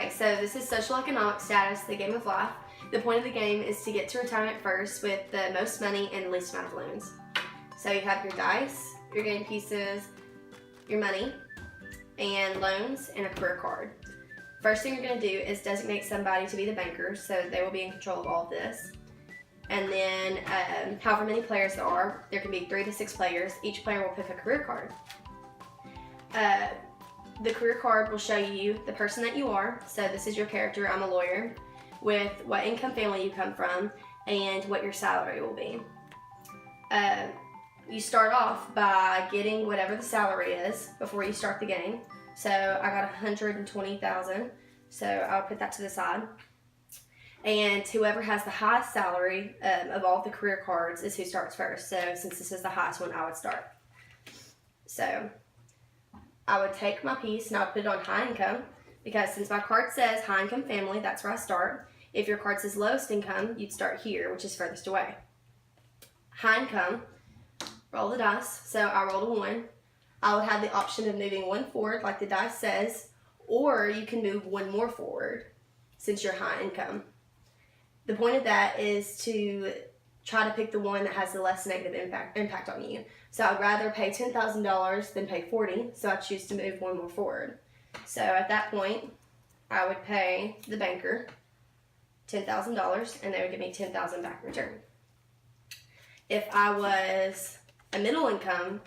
Okay, so this is social economic status, the game of life. The point of the game is to get to retirement first with the most money and the least amount of loans. So you have your dice, your game pieces, your money, and loans, and a career card. First thing you're going to do is designate somebody to be the banker, so they will be in control of all of this. And then however many players there can be 3 to 6 players. Each player will pick a career card. The career card will show you the person that you are. So this is your character, I'm a lawyer, with what income family you come from and what your salary will be. You start off by getting whatever the salary is before you start the game. So I got $120,000, so I'll put that to the side. And whoever has the highest salary of all the career cards is who starts first. So since this is the highest one, I would start. So I would take my piece and I would put it on high income, because since my card says high income family, that's where I start. If your card says lowest income, you'd start here, which is furthest away. High income, roll the dice. So I rolled a 1. I would have the option of moving 1 forward like the dice says, or you can move 1 more forward since you're high income. The point of that is to try to pick the one that has the less negative impact on you. So I'd rather pay $10,000 than pay $40,000, so I choose to move 1 more forward. So at that point, I would pay the banker $10,000, and they would give me $10,000 back in return. If I was a middle income,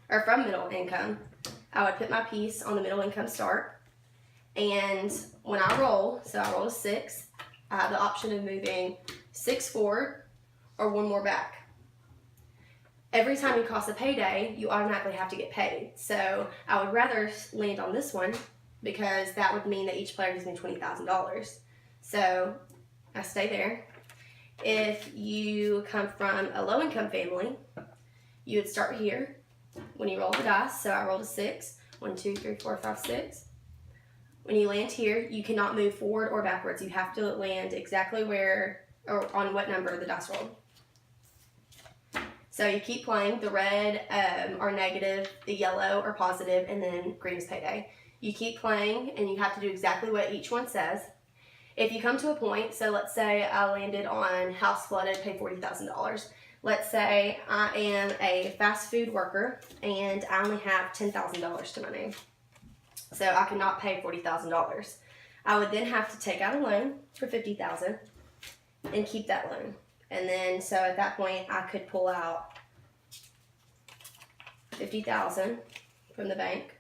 or from middle income, I would put my piece on the middle income start, and when I roll, so I roll a 6, I have the option of moving 6 forward or 1 more back. Every time you cross a payday, you automatically have to get paid. So I would rather land on this one, because that would mean that each player gives me $20,000. So I stay there. If you come from a low income family, you would start here when you roll the dice. So I rolled a 6, 1, 2, 3, 4, 5, 6. When you land here, you cannot move forward or backwards. You have to land exactly where, or on what number the dice rolled. So you keep playing. The red are negative, the yellow are positive, and then green is payday. You keep playing, and you have to do exactly what each one says. If you come to a point, so let's say I landed on house flooded, pay $40,000. Let's say I am a fast food worker, and I only have $10,000 to my name. So I cannot pay $40,000. I would then have to take out a loan for $50,000 and keep that loan. And then, so at that point, I could pull out $50,000 from the bank.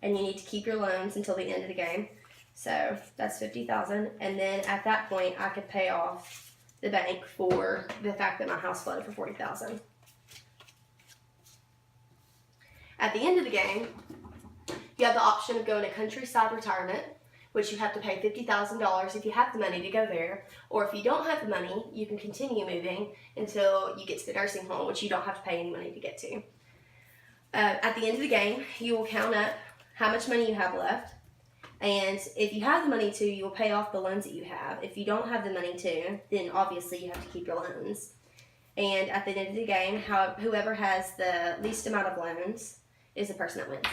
And you need to keep your loans until the end of the game. So that's $50,000. And then at that point, I could pay off the bank for the fact that my house flooded for $40,000. At the end of the game, you have the option of going to countryside retirement, which you have to pay $50,000 if you have the money to go there. Or if you don't have the money, you can continue moving until you get to the nursing home, which you don't have to pay any money to get to. At the end of the game, you will count up how much money you have left. And if you have the money to, you will pay off the loans that you have. If you don't have the money to, then obviously you have to keep your loans. And at the end of the game, whoever has the least amount of loans is the person that wins.